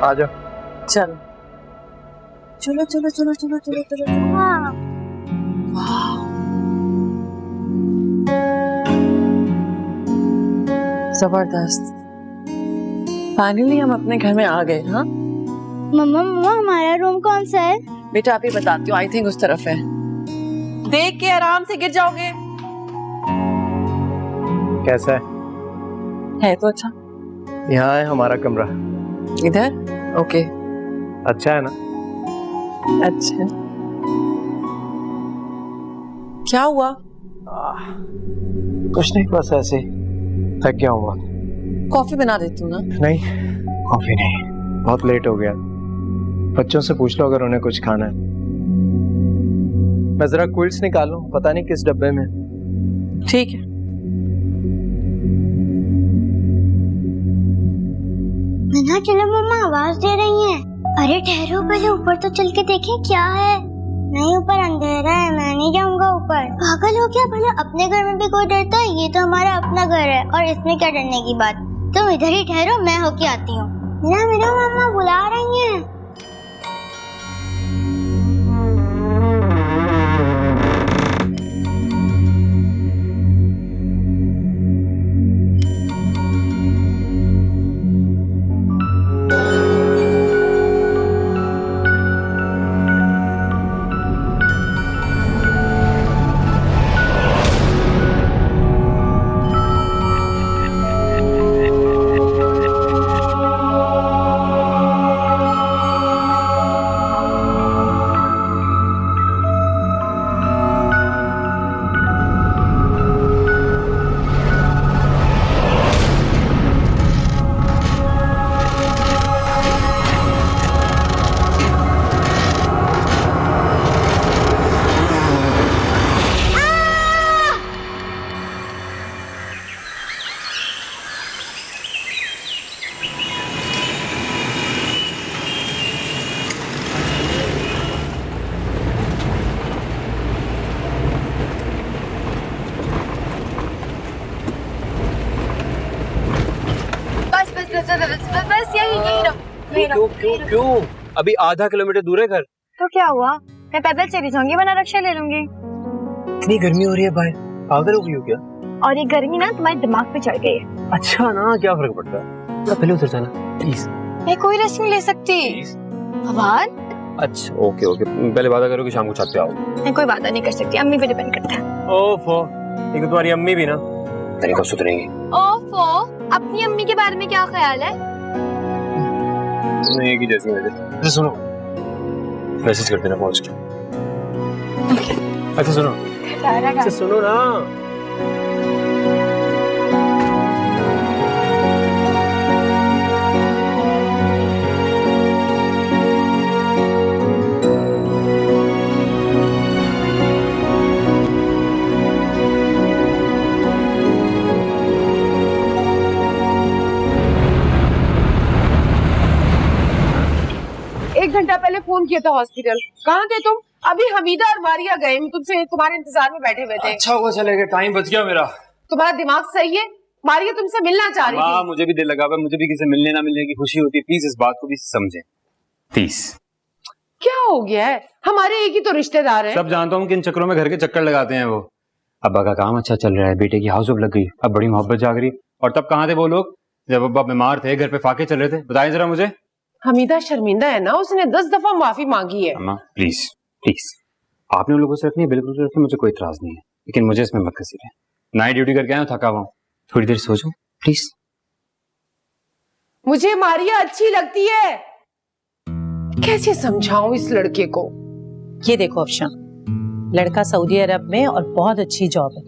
आ जाओ। चलो चलो चलो चलो चलो चलो चलो। हाँ जबरदस्त, फाइनली हम अपने घर में आ गए। हाँ मम्मा मम्मा हमारा रूम कौन सा है? बेटा आप ही बताती हूँ, आई थिंक उस तरफ है। देख के आराम से गिर जाओगे। कैसा है तो अच्छा। यहाँ है हमारा कमरा। इधर ओके। अच्छा है ना? अच्छा क्या हुआ? कुछ नहीं, बस ऐसे ही थक गया हूँ बहुत। कॉफी बना देती हूँ ना। नहीं कॉफी नहीं, बहुत लेट हो गया। बच्चों से पूछ लो अगर उन्हें कुछ खाना है। मैं जरा क्विल्स निकालूं, पता नहीं किस डब्बे में। ठीक है। मना चलो मम्मा, आवाज दे रही हैं। अरे ठहरो, पहले ऊपर तो चल के देखें क्या है। नहीं ऊपर अंधेरा है, मैं नहीं जाऊंगा ऊपर। पागल हो क्या? भला अपने घर में भी कोई डरता है? ये तो हमारा अपना घर है और इसमें क्या डरने की बात। तुम इधर ही ठहरो, मैं होके आती हूँ। मेरा मम्मा बुला रही हैं। बस यही रहो। क्यों? अभी आधा किलोमीटर दूर है घर। तो क्या हुआ? मैं पैदल चली जाऊंगी वरना रिक्शा ले लूंगी। इतनी गर्मी हो रही है बाहर, पागल हो गई हो क्या? और ये गर्मी ना तुम्हारे दिमाग पे चढ़ गई है। अच्छा ना, क्या फर्क पड़ता है? पहले उतर जाना प्लीज। मैं कोई रिस्क नहीं ले सकती। आवाज। अच्छा ओके, पहले वादा करो कि शाम को छत पे आओ। मैं कोई वादा नहीं कर सकती, अम्मी पे डिपेंड करता है। ओफो, एक तुम्हारी अम्मी भी ना तरीका सुधरेंगी। ओफो, अपनी अम्मी के बारे में क्या ख्याल है? एक ही जैसी वजह। अच्छा सुनो, मैसेज कर देना पहुंच के। अच्छा सुनो, अच्छा सुनो ना। एक घंटा पहले फोन किया था हॉस्पिटल। कहाँ थे तुम? अभी हमीदा और मारिया गए, तुमसे तुम्हारे इंतजार में बैठे हुए थे। अच्छा हुआ चले गए, टाइम बच गया मेरा। तुम्हारा दिमाग सही है? मारिया तुमसे मिलना चाह रही थी। मुझे भी दिल लगा हुआ, मुझे भी किसी मिलने ना मिलने की खुशी होती। प्लीज इस बात को भी समझें प्लीज। क्या हो गया है? हमारे एक ही तो रिश्तेदार हैं। सब जानता हूँ कि इन चक्करों में घर के चक्कर लगाते हैं वो। अब्बा का काम अच्छा चल रहा है, बेटे की हाउस लग गई, अब बड़ी मोहब्बत जाग रही। और तब कहाँ थे वो लोग जब अब्बा बीमार थे, घर पे फाके चल रहे थे? बताएं जरा मुझे। हमीदा शर्मिंदा है ना, उसने 10 दफा माफी मांगी है। अम्मा प्लीज प्लीज, आपने उन लोगों से रखनी है, बिल्कुल रखनी, मुझे कोई इतराज नहीं है, लेकिन मुझे इसमें मत कसीरे। नाइट ड्यूटी करके आया हूं, थका हुआ हूं, थोड़ी देर सो जाऊं प्लीज। मुझे मारिया अच्छी लगती है। कैसे समझाऊं इस लड़के को? ये देखो अफशान, लड़का सऊदी अरब में और बहुत अच्छी जॉब है।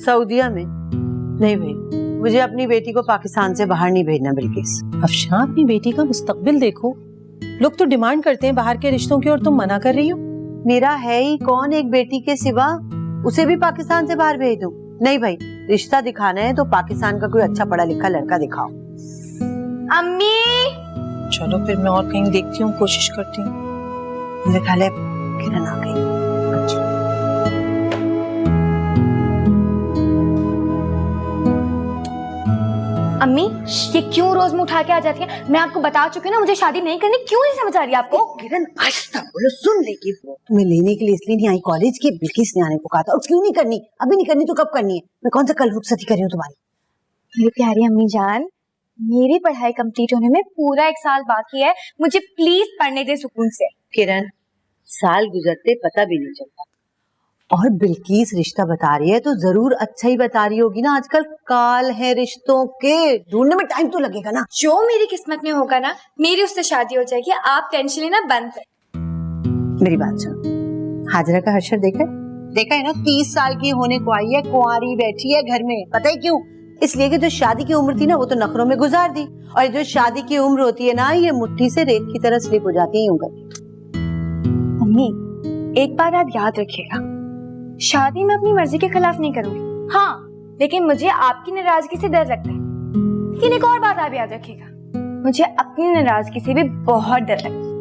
सऊदिया में? नहीं भाई, मुझे अपनी बेटी को पाकिस्तान से बाहर नहीं भेजना। बिल्किस, अफशान अपनी बेटी का मुस्तकबिल देखो। लोग तो डिमांड करते हैं बाहर के रिश्तों की और तुम मना कर रही हो। मेरा है ही कौन एक बेटी के सिवा? उसे भी पाकिस्तान से बाहर भेज दूं? नहीं भाई, रिश्ता दिखाना है तो पाकिस्तान का कोई अच्छा पढ़ा लिखा लड़का दिखाओ। अम्मी चलो फिर मैं और कहीं देखती हूँ, कोशिश करती हूँ। मेरे ख्याल है किरण आ गई। अच्छा अम्मी ये क्यों रोज मुंह उठा के आ जाती है? मैं आपको बता चुकी हूँ ना, मुझे शादी नहीं करनी। क्यों नहीं समझ आ रही आपको? किरण आहिस्ता बोलो, सुन लेगी वो। तुम्हें लेने के लिए इसलिए नहीं आई कॉलेज के, बिल्किस ने आने को कहा था। और क्यों नहीं करनी? अभी नहीं करनी तो कब करनी है? मैं कौन सा कल रुखसती कर रही हूँ तुम्हारी? मेरी प्यारी अम्मी जान, मेरी पढ़ाई कंप्लीट होने में पूरा 1 साल बाकी है। मुझे प्लीज पढ़ने दे सुकून से। किरण, साल गुजरते पता भी नहीं चलता। और बिल्किस रिश्ता बता रही है तो जरूर अच्छा ही बता रही होगी ना। आजकल काल है रिश्तों के, ढूंढने में टाइम तो लगेगा ना। जो मेरी किस्मत में होगा ना, मेरी उससे शादी हो जाएगी। आप टेंशन लेना बंद कर। मेरी बात सुनो, हाजरा का हर्षद देखा है ना? 30 साल की होने को आई है, कुंवारी बैठी है घर में। पता है क्यों? इसलिए कि जो शादी की उम्र थी ना, वो तो नखरों में गुजार दी। और जो शादी की उम्र होती है ना, ये मुट्ठी से रेत की तरह स्लिप हो जाती है यूं करके। मम्मी एक बात आप याद रखिएगा, शादी में अपनी मर्जी के खिलाफ नहीं करूंगी। हाँ, लेकिन मुझे आपकी नाराजगी से डर लगता है। लेकिन एक और बात आप याद रखिएगा, मुझे अपनी नाराजगी से भी बहुत डर लगता है।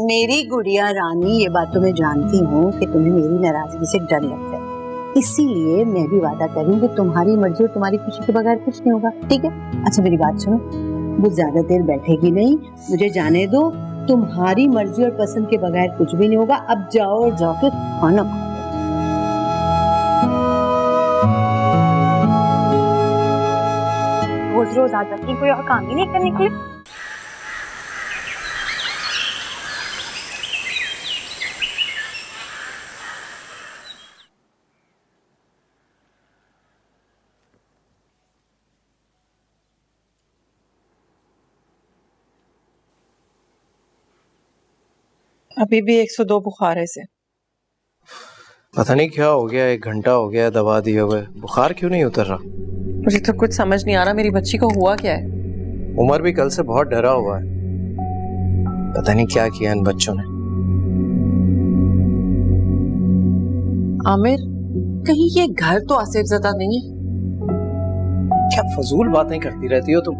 मेरी गुड़िया रानी, ये बात तो मैं जानती हूँ कि तुम्हें मेरी नाराजगी से डर लगता है। इसीलिए मैं भी वादा कर रही हूँ कि तुम्हारी मर्जी और तुम्हारी खुशी के बगैर कुछ नहीं होगा, ठीक है? अच्छा मेरी बात सुनो, वो ज्यादा देर बैठेगी नहीं, मुझे जाने दो। तुम्हारी मर्जी और पसंद के बगैर कुछ भी नहीं होगा। अब जाओ और जाके खाना खाओ। रोज रोज आ जाती, कोई और काम ही नहीं करने के लिए। अभी भी 102 बुखार है इसे। पता नहीं क्या हो गया, 1 घंटा हो गया दवा दिए हुए, बुखार क्यों नहीं उतर रहा? मुझे तो कुछ समझ नहीं आ रहा, मेरी बच्ची को हुआ क्या है? उमर भी कल से बहुत डरा हुआ है, पता नहीं क्या किया इन बच्चों ने। आमिर, कहीं ये घर तो आसिफ ज़दा नहीं है? क्या फजूल बातें करती रहती हो तुम?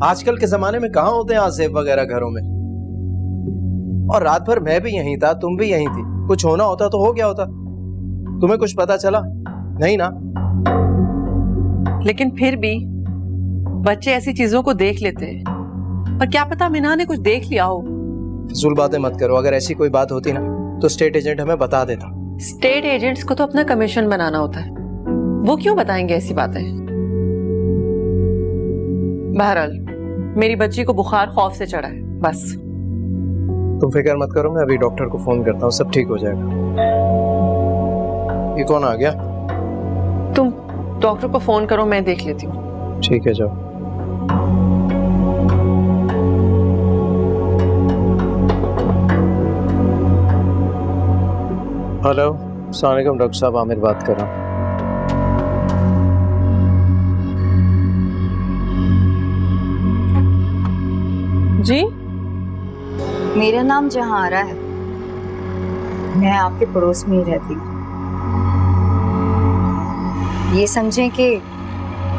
आजकल के जमाने में कहाँ होते हैं आसिफ वगैरह घरों में? और रात भर मैं भी यहीं था, तुम भी यहीं थी। कुछ होना होता तो हो गया होता। तुम्हें कुछ पता चला नहीं ना? लेकिन फिर भी बच्चे ऐसी चीजों को देख लेते हैं, और क्या पता मिना ने कुछ देख लिया हो। फजूल बातें मत करो। अगर ऐसी कोई बात होती ना तो स्टेट एजेंट हमें बता देता। स्टेट एजेंट्स को तो अपना कमीशन बनाना होता है, वो क्यों बताएंगे ऐसी बातें? बहरहाल मेरी बच्ची को बुखार खौफ से चढ़ा है, बस। तुम फिक्र मत करो, मैं अभी डॉक्टर को फोन करता हूँ, सब ठीक हो जाएगा। ये कौन आ गया? तुम डॉक्टर को फोन करो, मैं देख लेती हूँ। ठीक है, जाओ। हेलो, अस्सलाम वालेकुम डॉक्टर साहब, आमिर बात कर रहा हूँ। जी, मेरा नाम जहारा है, मैं आपके पड़ोस में ही रहती हूँ। ये समझें कि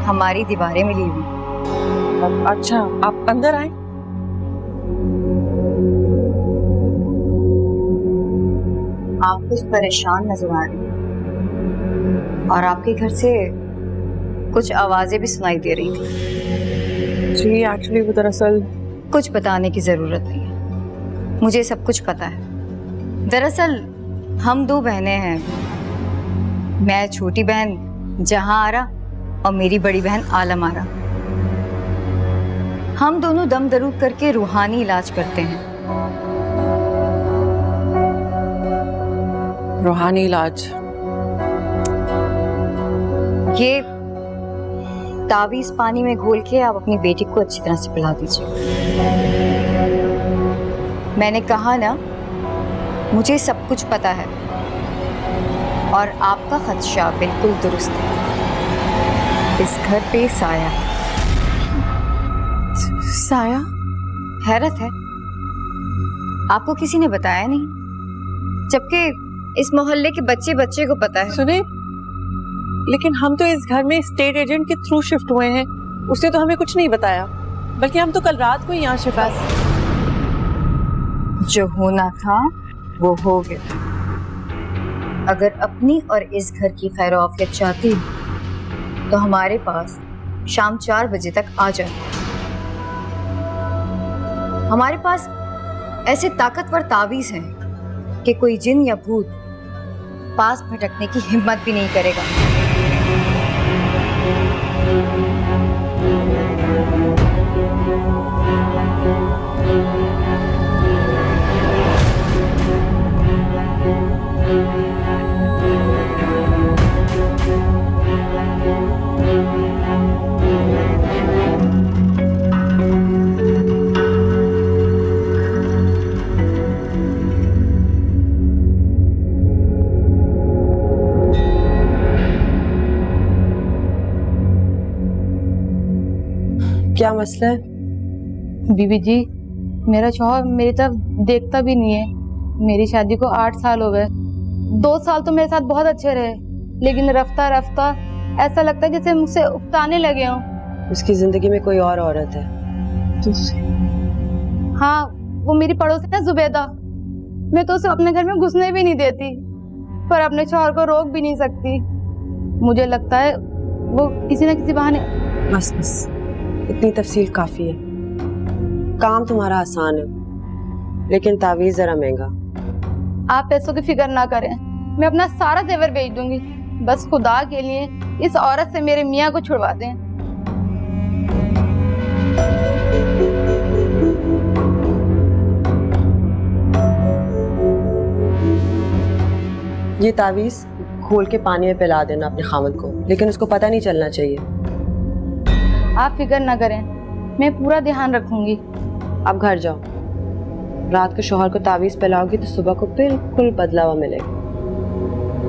हमारी दीवारें मिली हुई। अच्छा, आप अंदर आए। आप कुछ परेशान नजर आ रही हैं और आपके घर से कुछ आवाजें भी सुनाई दे रही थी। जी, एक्चुअली वो दरअसल कुछ बताने की जरूरत नहीं है, मुझे सब कुछ पता है। दरअसल हम 2 बहनें हैं, मैं छोटी बहन जहांआरा और मेरी बड़ी बहन आलम आरा। हम दोनों दम दरूद करके रूहानी इलाज करते हैं। रूहानी इलाज? ये तावीज पानी में घोल के आप अपनी बेटी को अच्छी तरह से पिला दीजिए। मैंने कहा ना, मुझे सब कुछ पता है और आपका खदशा बिल्कुल दुरुस्त है। इस घर पे साया है। साया? हैरत है, आपको किसी ने बताया नहीं, जबकि इस मोहल्ले के बच्चे बच्चे को पता है। सुने, लेकिन हम तो इस घर में स्टेट एजेंट के थ्रू शिफ्ट हुए हैं, उसने तो हमें कुछ नहीं बताया, बल्कि हम तो कल रात को ही यहाँ शिफ्ट। जो होना था वो हो गया। अगर अपनी और इस घर की खैर आफियत चाहती तो हमारे पास शाम 4 बजे तक आ जाए। हमारे पास ऐसे ताकतवर तावीज हैं कि कोई जिन या भूत पास भटकने की हिम्मत भी नहीं करेगा। क्या मसला है? बीबी जी, मेरा शौहर मेरी तरफ देखता भी नहीं है। मेरी शादी को 8 साल हो गए। 2 साल तो मेरे साथ बहुत अच्छे रहे, लेकिन रफ्ता रफ्ता ऐसा लगता है जैसे मुझसे उकताने लगे हों। उसकी जिंदगी में कोई और औरत है? हाँ, वो मेरी पड़ोस है जुबैदा। मैं तो उसे अपने घर में घुसने भी नहीं देती, पर अपने शौहर को रोक भी नहीं सकती। मुझे लगता है वो किसी न किसी बहाने। बस बस, इतनी तफसील काफी है। काम तुम्हारा आसान है, लेकिन तावीज जरा महंगा। आप पैसों की फिक्र ना करें, मैं अपना सारा जेवर बेच दूंगी। बस खुदा के लिए इस औरत से मेरे मियाँ को छुड़वा दें। ये तावीज खोल के पानी में पिला देना अपने खामद को, लेकिन उसको पता नहीं चलना चाहिए। आप फिक्र ना करें, मैं पूरा ध्यान रखूंगी। अब घर जाओ। रात को शौहर को तावीज पिलाओगी तो सुबह को बिल्कुल बदला हुआ मिलेगा।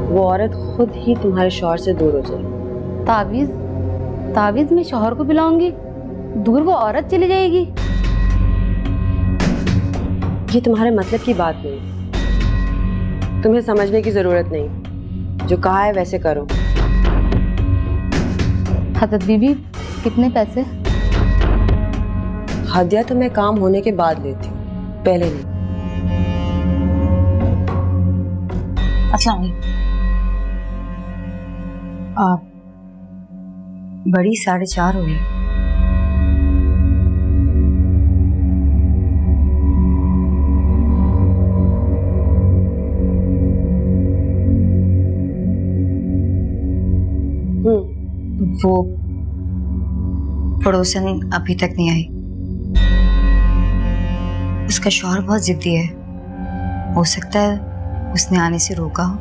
वो औरत खुद ही तुम्हारे शौहर से दूर हो जाएगी। तावीज मैं शौहर को पिलाऊंगी, दूर वो औरत चली जाएगी? ये तुम्हारे मतलब की बात नहीं, तुम्हें समझने की जरूरत नहीं। जो कहा है वैसे करो। हजरत बीबी, कितने पैसे? हदिया तो मैं काम होने के बाद लेती हूँ, पहले नहीं। अस्सलाम आप बड़ी 4:30 हुई। वो पड़ोसन अभी तक नहीं आई। उसका शौहर बहुत जिद्दी है, हो सकता है उसने आने से रोका हो।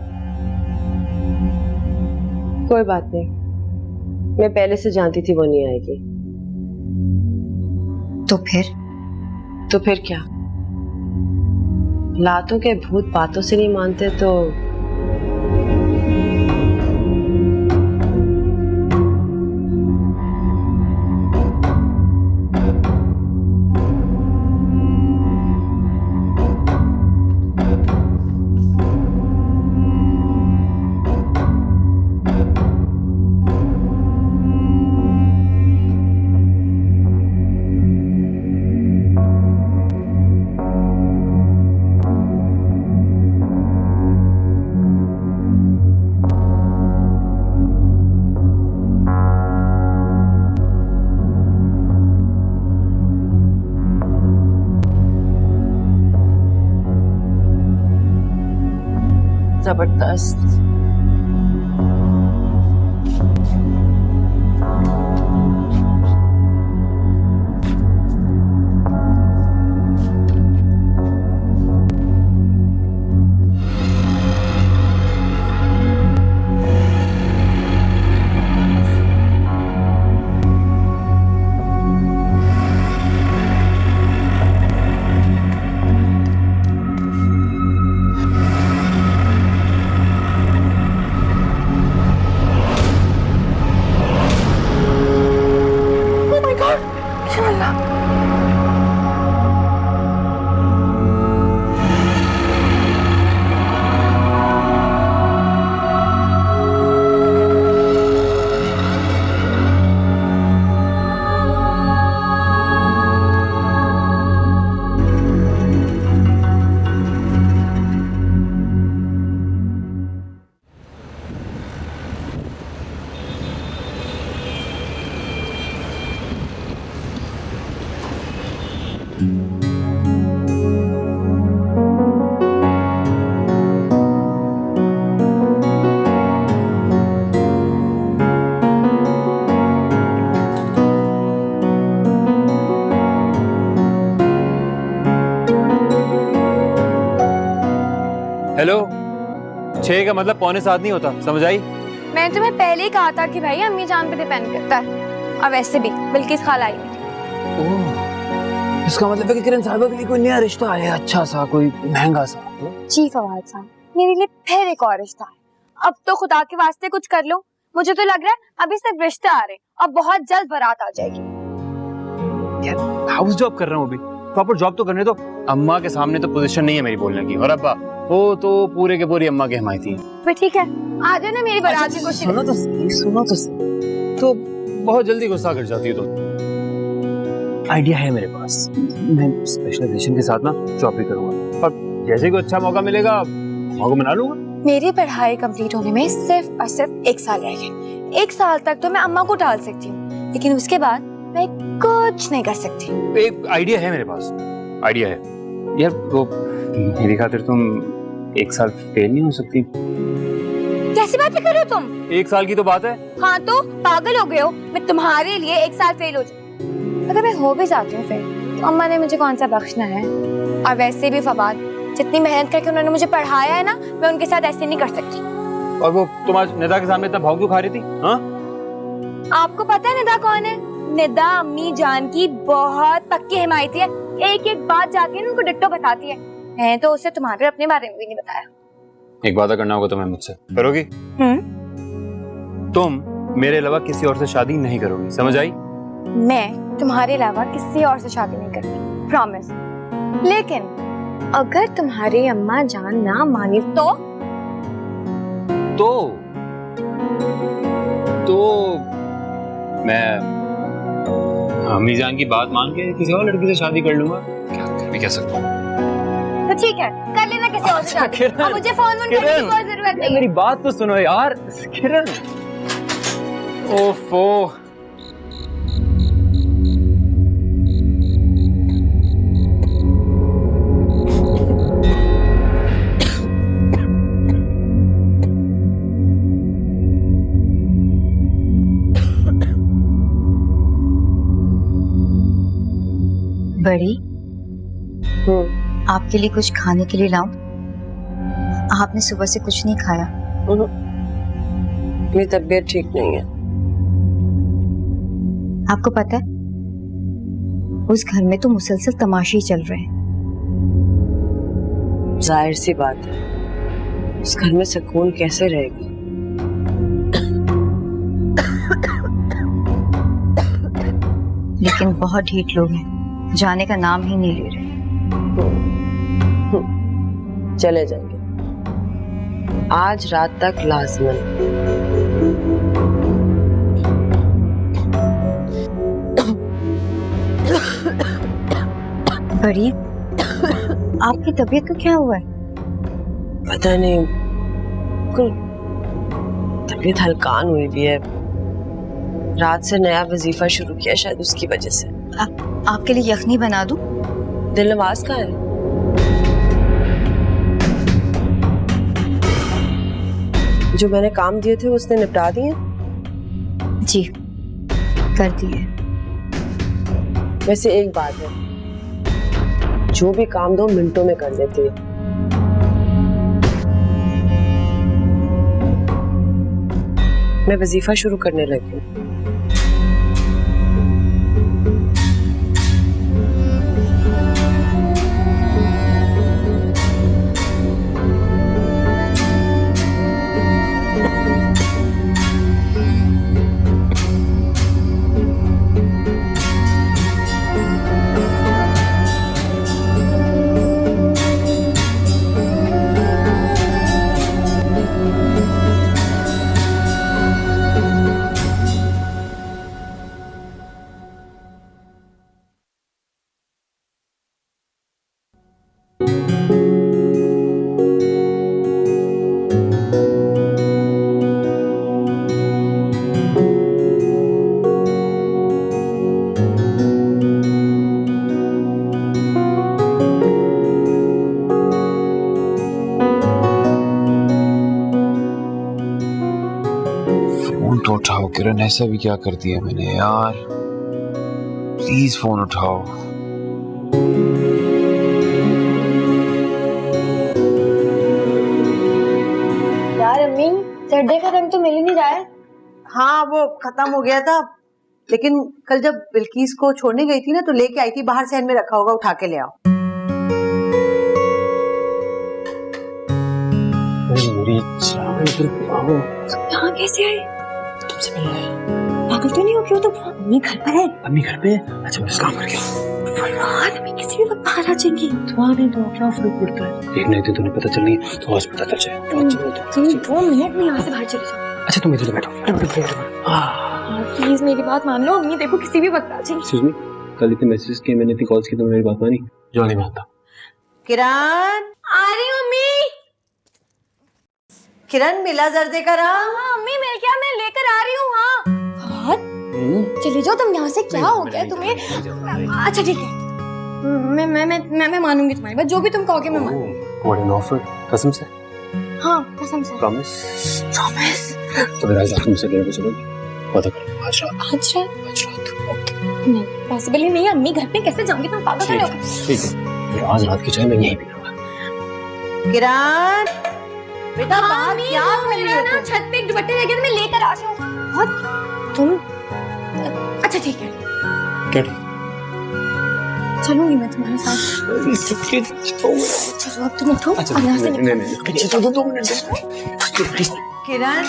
कोई बात नहीं, मैं पहले से जानती थी वो नहीं आएगी। तो फिर क्या? लातों के भूत बातों से नहीं मानते तो जबरदस्त। हेलो, 6 का मतलब 6:45 नहीं होता, समझ आई? मैंने तुम्हें पहले ही कहा था कि भाई अम्मी जान पे डिपेंड करता है। और वैसे भी बिल्किस खाला आई मेरी। ओह, इसका मतलब है कि किरण साहब के लिए कोई नया रिश्ता आया, अच्छा सा, कोई महंगा सा। जी फवाद साहब, मेरे लिए फिर एक और रिश्ता है। अब तो खुदा के वास्ते कुछ कर लो। मुझे तो लग रहा है अभी सिर्फ रिश्ते आ रहे और बहुत जल्द बारात आ जाएगी। यार हाउस जॉब कर रहा हूँ अभी, प्रॉपर जॉब तो करने दो। अम्मा के सामने तो पोजीशन नहीं है मेरी बोलने की, और अब्बा वो तो पूरे के पूरी अम्मा के हिमायती हैं। फिर ठीक है, आ जाओ ना मेरी बारात की कोशिश। सुनो तो सही। तो बहुत जल्दी गुस्सा कर जाती हो तुम। आइडिया है मेरे पास, मैं स्पेशलाइजेशन के साथ ना जॉब भी करूंगा, और जैसे कोई अच्छा मौका मिलेगा मौका बना लूंगा। मेरी पढ़ाई कंप्लीट होने में सिर्फ और सिर्फ 1 साल रह गया। 1 साल तक तो मैं अम्मा को टाल सकती हूँ, लेकिन उसके बाद मैं कुछ नहीं कर सकती। एक आइडिया है मेरे पास, आइडिया है यार। वो मेरी खातिर तुम 1 साल फेल नहीं हो सकती। कैसी बातें कर रहे हो तुम? 1 साल की तो बात है। हाँ तो पागल हो गए हो? मैं तुम्हारे लिए 1 साल फेल हो जाऊँ? अगर मैं हो भी जाती हूँ फेल, तो अम्मा ने मुझे कौन सा बख्शना है? और वैसे भी फवाद, जितनी मेहनत करके उन्होंने मुझे पढ़ाया है ना, मैं उनके साथ ऐसे नहीं कर सकती। और वो तुम आज निदा के सामने इतना भाव क्यों खा रही थी? हाँ, आपको पता है निदा कौन है? निदा अम्मी जान की बहुत पक्की हिमायती है। एक एक बात जाके उनको डिट्टो बताती है। मैं तो उसे तुम्हारे अपने बारे में भी नहीं बताया। एक वादा करना होगा तुम्हें मुझसे, करोगी? तुम मेरे अलावा किसी और से शादी नहीं करोगी, समझ आई? मैं तुम्हारे अलावा किसी और से शादी नहीं करूंगी, प्रॉमिस। लेकिन अगर तुम्हारी अम्मा जान ना मानी तो मैं अम्मी जान की बात मान के किसी और लड़की से शादी कर लूंगा। क्या भी कह सकता हूँ। तो ठीक है, कर लेना किसी और से शादी। अब मुझे फोन करने की कोई जरूरत नहीं है। मेरी बात तो सुनो यार किरण। ओफो, बड़ी, आपके लिए कुछ खाने के लिए लाऊं? आपने सुबह से कुछ नहीं खाया। मेरी तबीयत ठीक नहीं है। आपको पता है, उस घर में तो मुसलसल तमाशे ही चल रहे हैं। जाहिर सी बात है, उस घर में सुकून कैसे रहेगी? लेकिन बहुत ढीठ लोग हैं, जाने का नाम ही नहीं ले रहे। चले जाएंगे आज रात तक लाजमन। बड़ी, आपकी तबीयत को क्या हुआ है? पता नहीं, कुल तबीयत हल्कान हुई भी है। रात से नया वजीफा शुरू किया, शायद उसकी वजह से। आपके लिए यखनी बना दूं? दिल नवाज का है। जो मैंने काम दिए थे उसने निपटा दिए? जी, कर दिए। वैसे एक बात है, जो भी काम दो मिनटों में कर देती है। मैं वजीफा शुरू करने लगी हूँ। किरण ऐसा भी क्या कर दिया मैंने यार, प्लीज फोन उठाओ। यार अम्मी, सर्दे का रंग तो मिल ही नहीं रहा है। हाँ वो खत्म हो गया था, लेकिन कल जब बिल्किस को छोड़ने गई थी ना तो लेके आई थी, बाहर सहन में रखा होगा, उठा के ले आओ। यहाँ कैसे आए? तुमसे मिलना है। पागल तो नहीं हो गया? तो अम्मी घर पर है। अम्मी घर पे? अच्छा मैं काम करके फरहाद, अम्मी किसी भी वक्त बाहर आ जाएंगी। तुम्हारे तो क्या फर्क पड़ता है, एक नहीं तो तुम्हें पता चल रही है तो आज पता चल जाए। तुम 2 मिनट में यहाँ से बाहर चले जाओ। अच्छा तुम इधर बैठो। प्लीज मेरी बात मान लो, अम्मी देखो किसी भी वक्त आ जाएंगी। एक्सक्यूज मी, कल इतने मैसेज किए मैंने, इतनी कॉल्स की, तुमने मेरी बात मानी? जो नहीं मानता। किरण आ रही हूँ अम्मी। किरण मिला जर्दे का रहा। हाँ अम्मी मिल गया, मैं लेकर आ रही हूँ। हाँ चले जाओ तुम यहाँ से, क्या हो गया तुम्हें? अच्छा ठीक है, मैं मानूंगी तुम्हारी बात, जो भी तुम कहोगे मैं मानूंगी। व्हाट एन ऑफर, कसम से? हाँ कसम से। प्रॉमिस? प्रॉमिस। तो फिर आज रात तुमसे लेकर चलोगी? पता करो आज रात। आज रात? नहीं पॉसिबल ही नहीं है अम्मी, घर पे कैसे जाऊंगी? तुम पागल तो नहीं हो? ठीक है, आज रात की चाय मैं यहीं पी लूंगा। किरण बेटा बाहर क्या कर रही हो ना, तुम? छत पे एक दुपट्टे रह गए थे, मैं लेकर आ जाऊँ। बहुत तुम अच्छा ठीक है, क्या ठीक? चलूंगी मैं तुम्हारे साथ। चलो अब तुम उठो और यहाँ से निकलो। किरण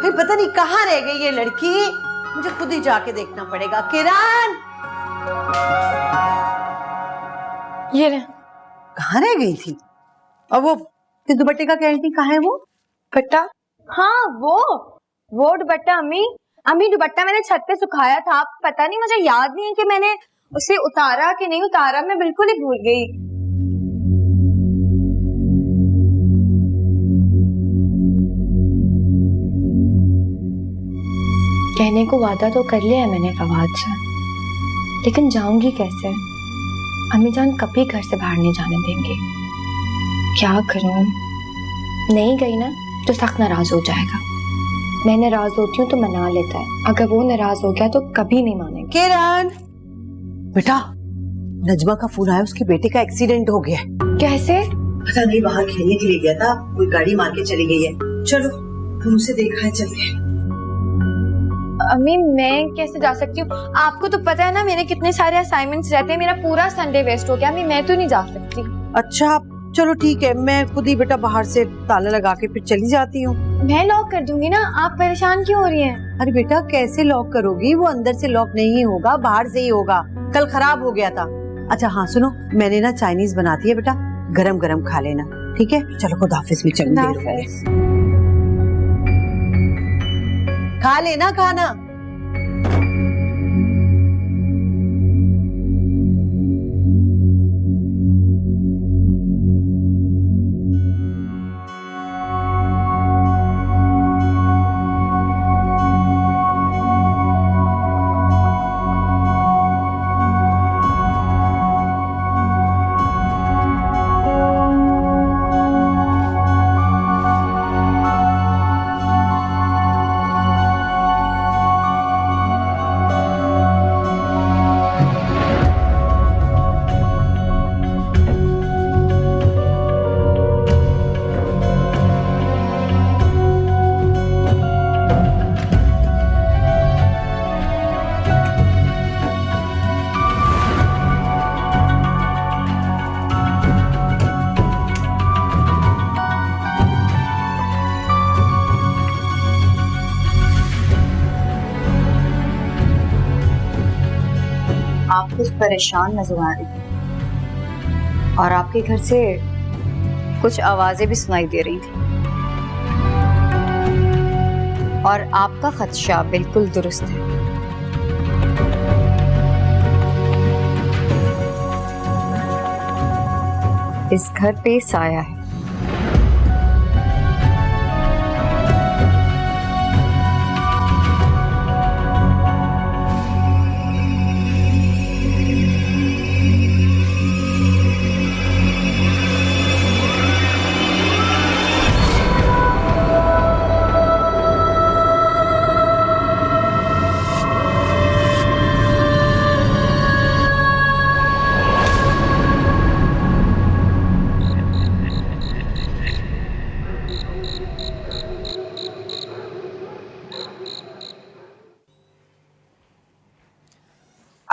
भाई पता नहीं कहाँ रह गई ये लड़की, मुझे खुद ही जाके देखना पड़ेगा। किरण ये रहे। कहाँ रह गई थी? और वो किस दुपट्टे का कह रही थी, कहाँ है वो दुपट्टा? हाँ वो दुपट्टा अम्मी दुपट्टा मैंने छत पे सुखाया था, पता नहीं मुझे याद नहीं है कि मैंने उसे उतारा कि नहीं उतारा, मैं बिल्कुल ही भूल गई। कहने को वादा तो कर लिया है मैंने फवाद से, लेकिन जाऊंगी कैसे? अम्मी जान कभी घर से बाहर नहीं जाने देंगे। क्या करूं? नहीं गई ना तो सख्त नाराज हो जाएगा। मैं नाराज होती हूँ तो मना लेता है, अगर वो नाराज हो गया तो कभी नहीं मानेगा। किरण बेटा, नजमा का फोन आया, उसके बेटे का एक्सीडेंट हो गया। कैसे? पता नहीं, बाहर खेलने के लिए गया था, कोई गाड़ी मार के चली गई है। चलो हम उसे देखा है, चल के। अम्मी मैं कैसे जा सकती हूँ? आपको तो पता है ना मेरे कितने सारे असाइनमेंट्स रहते हैं, मेरा पूरा संडे वेस्ट हो गया। अम्मी मैं तो नहीं जा सकती। अच्छा चलो ठीक है, मैं खुद ही बेटा बाहर से ताला लगा के फिर चली जाती हूँ। मैं लॉक कर दूंगी ना, आप परेशान क्यों हो रही हैं? अरे बेटा कैसे लॉक करोगी, वो अंदर से लॉक नहीं होगा, बाहर से ही होगा, कल खराब हो गया था। अच्छा हाँ सुनो, मैंने ना चाइनीज बनाती है बेटा, गरम गरम खा लेना, ठीक है? चलो खुद ऑफिस में चलूंगी, खा लेना खाना। आप कुछ परेशान नजर आ रही थी और आपके घर से कुछ आवाजें भी सुनाई दे रही थी, और आपका खदशा बिल्कुल दुरुस्त है। इस घर पे साया है।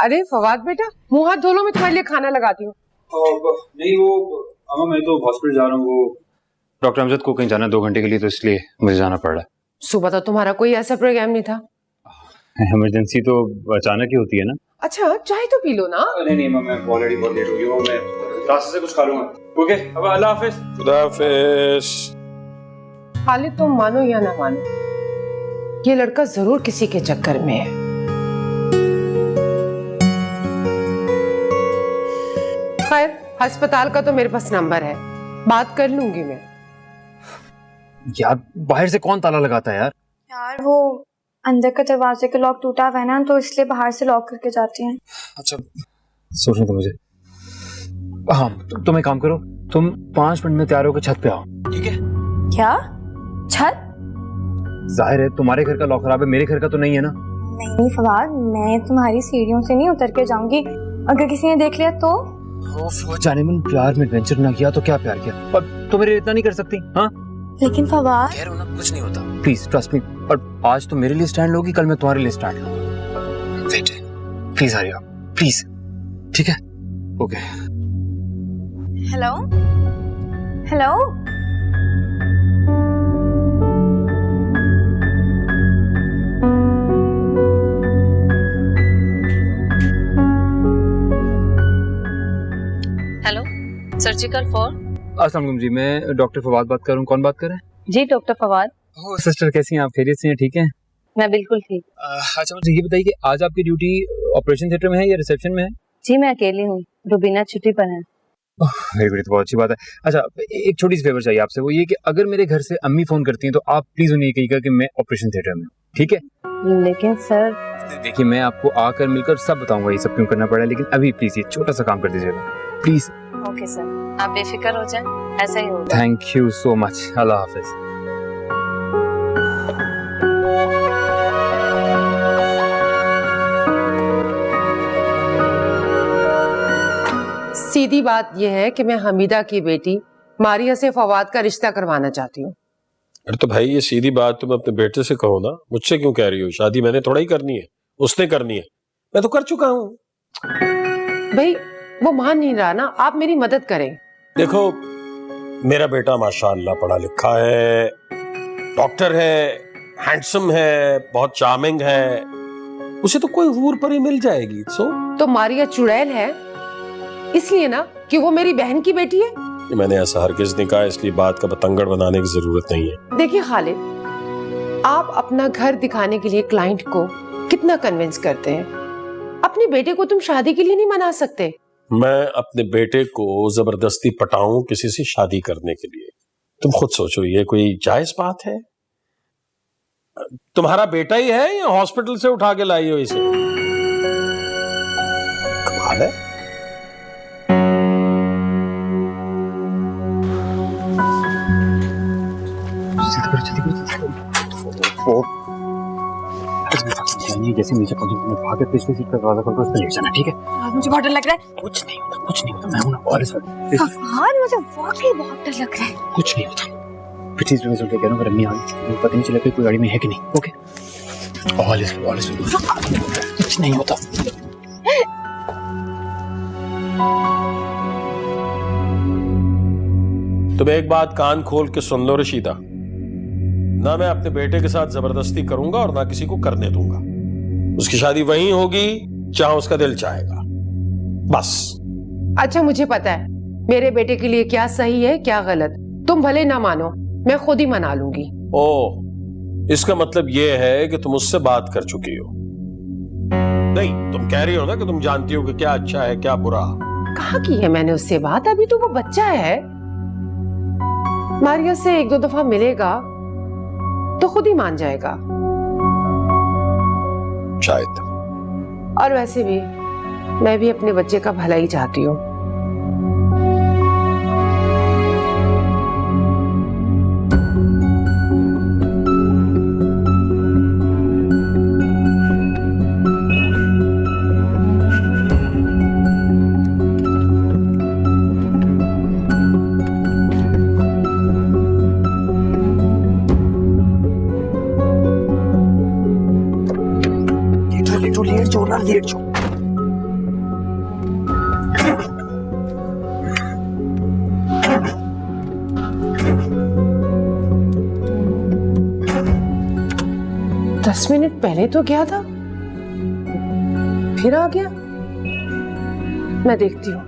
अरे फवाद बेटा, मुंह हाथ धो लो, मैं तुम्हारे लिए खाना लगाती हूँ। नहीं वो अम्मा मैं तो हॉस्पिटल जा रहा हूँ, वो डॉक्टर अमजद को कहीं जाना है 2 घंटे के लिए, तो इसलिए मुझे जाना पड़ रहा है। सुबह तो तुम्हारा कोई ऐसा प्रोग्राम नहीं था। इमरजेंसी तो अचानक ही होती है ना। अच्छा चाय तो पी लो ना। नहीं नहीं मैं ऑलरेडी बहुत लेट हो गई हूँ, मैं रास्ते से कुछ खा लूंगा। ओके अब अल्लाह हाफिज। खुदा हाफिज। खालिद तुम मानो या ना मानो, ये लड़का जरूर किसी के चक्कर में है। खैर अस्पताल का तो मेरे पास नंबर है, बात कर लूंगी मैं। यार बाहर से कौन ताला लगाता है यार? यार वो अंदर का दरवाजे का लॉक टूटा हुआ है ना, तो इसलिए बाहर से लॉक करके जाती हैं। अच्छा सोचने दो मुझे। हाँ तुम एक काम करो, तुम 5 मिनट में तैयार होकर छत पे आओ, ठीक है? क्या छत? जाहिर है तुम्हारे घर का लॉक खराब है, मेरे घर का तो नहीं है ना। नहीं फवाद, मैं तुम्हारी सीढ़ियों से नहीं उतर के जाऊंगी, अगर किसी ने देख लिया तो। जाने मन प्यार में एडवेंचर ना किया तो क्या प्यार किया, और तुम मेरे लिए इतना नहीं कर सकती? हाँ लेकिन फवाद कह रहा हूं ना कुछ नहीं होता, प्लीज ट्रस्ट मी। और आज तुम मेरे लिए स्टैंड लोगी, कल मैं तुम्हारे लिए स्टैंड लूंगा। Wait please hurry up please, ठीक है? Okay. Hello hello hello surgical for. अस्सलाम वालेकुम जी, मैं डॉक्टर फवाद बात कर रहा हूँ। कौन बात कर रहे हैं? जी डॉक्टर फवाद। ओह सिस्टर कैसी हैं आप? खैरियत से हैं? ठीक हैं? मैं बिल्कुल ठीक। अच्छा मुझे ये बताइए कि आज आपकी ड्यूटी ऑपरेशन थिएटर में है या रिसेप्शन में है? जी मैं अकेली हूँ, रुबीना छुट्टी पर है। वेरी गुड, तो बहुत अच्छी बात है। अच्छा एक छोटी सी फेवर चाहिए आपसे, वो ये कि अगर मेरे घर से अम्मी फोन करती हैं तो आप प्लीज उन्हें कहिएगा कि मैं ऑपरेशन थिएटर में हूँ, ठीक है? लेकिन सर। देखिए मैं आपको आकर मिलकर सब बताऊंगा ये सब क्यों करना पड़ा है, लेकिन अभी प्लीज ये छोटा सा काम कर दीजिएगा प्लीज। ओके सर, आप बेफिक्र हो जाएं, ऐसा ही होगा। थैंक यू सो मच, अल्लाह हाफिज। सीधी बात यह है कि मैं हमीदा की बेटी मारिया से फवाद का रिश्ता करवाना चाहती हूँ। अरे तो भाई ये सीधी बात तुम अपने बेटे से कहो ना, मुझसे क्यों कह रही हो? शादी मैंने थोड़ा ही करनी है, उसने करनी है, मैं तो कर चुका हूँ। भाई वो मान नहीं रहा ना, आप मेरी मदद करें। देखो मेरा बेटा माशाअल्लाह पढ़ा लिखा है, डॉक्टर है, हैंडसम है, बहुत चार्मिंग है, उसे तो कोई हूर परी मिल जाएगी। तो मारिया चुड़ैल है इसलिए ना कि वो मेरी बहन की बेटी है? मैंने ऐसा हरगिज नहीं कहा, इसलिए बात का बतंगड़ बनाने की जरूरत नहीं है। देखिए खालिद, आप अपना घर दिखाने के लिए क्लाइंट को कितना कन्विंस करते हैं, अपने बेटे को तुम शादी के लिए नहीं मना सकते। मैं अपने बेटे को जबरदस्ती पटाऊं किसी से शादी करने के लिए? तुम खुद सोचो, ये कोई जायज बात है? तुम्हारा बेटा ही है या हॉस्पिटल से उठा के लाई हो इसे? कमाल है। जैसे नीचे भागे पिछली सीट पर दरवाजा खोल कर ले जाना, ठीक है? मुझे बहुत डर लग रहा है। कुछ नहीं होता, कुछ नहीं होता, मैं हूं ना। और फवाद मुझे वाकई बहुत डर लग रहा है। कुछ नहीं होता, पिछली सीट में कह रहा हूं, अगर अम्मी आ गई पता नहीं चला कि कोई गाड़ी में है कि नहीं। ओके ऑल इज कुछ नहीं होता। तुम एक बात कान खोल के सुन लो रशीदा, ना मैं अपने बेटे के साथ जबरदस्ती करूंगा और ना किसी को करने दूंगा। उसकी शादी वहीं होगी जहां उसका दिल चाहेगा, बस। अच्छा मुझे पता है मेरे बेटे के लिए क्या सही है क्या गलत, तुम भले ना मानो, मैं खुद ही मना लूंगी। ओह, इसका मतलब यह है कि तुम उससे बात कर चुकी हो? नहीं, तुम कह रही हो ना कि तुम जानती हो कि क्या अच्छा है क्या बुरा। कहाँ की है मैंने उससे बात? अभी तो वो बच्चा है, मारिया से 1-2 दफा मिलेगा तो खुद ही मान जाएगा। शायद। और वैसे भी मैं भी अपने बच्चे का भला ही चाहती हूँ। लेट जो 10 मिनट पहले तो गया था, फिर आ गया। मैं देखती हूँ।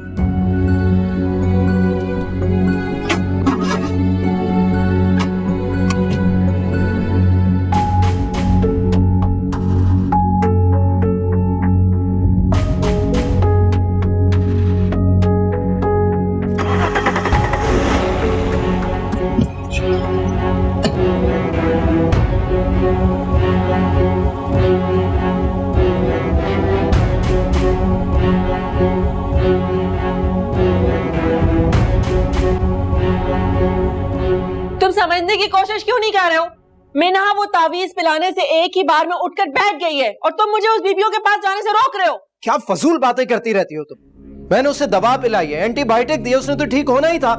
तुम समझने की कोशिश क्यों नहीं कर रहे हो? मिन्हा वो तावीज पिलाने से एक ही बार में उठकर बैठ गई है और तुम मुझे उस बीबियों के पास जाने से रोक रहे हो। क्या फजूल बातें करती रहती हो तुम? मैंने उसे दवा पिलाई है, एंटीबायोटिक दी, उसने तो ठीक होना ही था।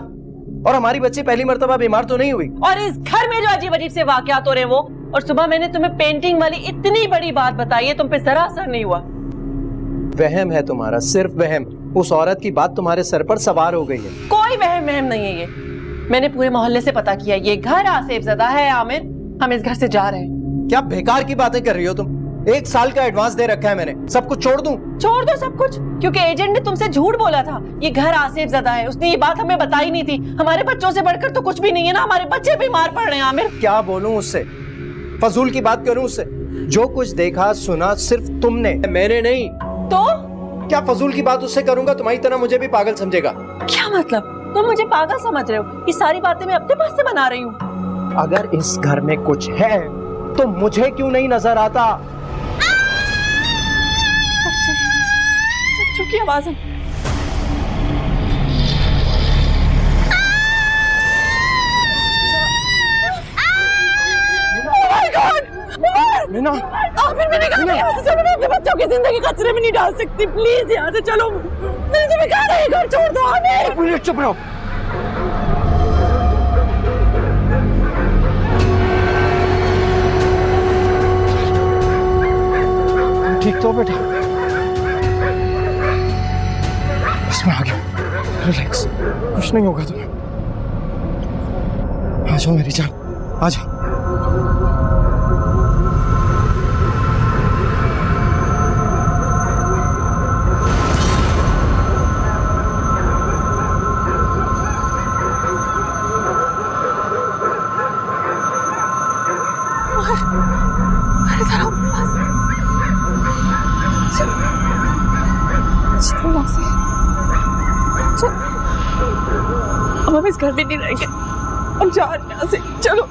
और हमारी बच्ची पहली मर्तबा बीमार तो नहीं हुई। और इस घर में जो अजीब अजीब से वाकयात हो रहे हैं वो, और सुबह मैंने तुम्हें पेंटिंग वाली इतनी बड़ी बात बताई है, तुम पे जरा असर नहीं हुआ। वहम है तुम्हारा, सिर्फ वहम। उस औरत की बात तुम्हारे सर पर सवार हो गई है। कोई वहम नहीं है ये। मैंने पूरे मोहल्ले से पता किया, ये घर आसिफ ज़दा है। आमिर, हम इस घर से जा रहे हैं। क्या बेकार की बातें कर रही हो तुम? 1 साल का एडवांस दे रखा है मैंने, सब कुछ छोड़ दूं? छोड़ दो सब कुछ, क्योंकि एजेंट ने तुमसे झूठ बोला था। ये घर आसिफ ज़दा है, उसने ये बात हमें बताई नहीं थी। हमारे बच्चों से बढ़कर तो कुछ भी नहीं है ना, हमारे बच्चे बीमार पड़ रहे हैं। आमिर, क्या बोलूं उससे? फजूल की बात करूं उससे? जो कुछ देखा सुना सिर्फ तुमने, मैंने नहीं। तो क्या फजूल की बात उससे करूंगा? तुम्हारी तरह मुझे भी पागल समझेगा? क्या मतलब? तुम मुझे पागल समझ रहे हो? ये सारी बातें मैं अपने पास से बना रही हूँ। अगर इस घर में कुछ है तो मुझे क्यों नहीं नजर आता? चुप की आवाज है। मीना, आमिर, मैंने कहा यहाँ से चलो, मैं अपने बच्चों की जिंदगी खतरे में नहीं डाल सकती। प्लीज यहाँ से चलो। मैंने तुम्हें कहा था ये घर छोड़ दो। आमिर, 1 मिनट चुप रहो। ठीक तो बेटा? इसमें आ गया। रिलैक्स, कुछ नहीं होगा तुम्हें। आ जाओ मेरी जान, आ जाओ। अब हम इस घर में नहीं रहेंगे, हम जा रहे हैं यहाँ से। चलो।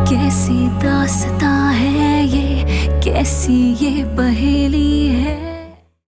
कैसी दास्तां है ये, कैसी ये पहेली है।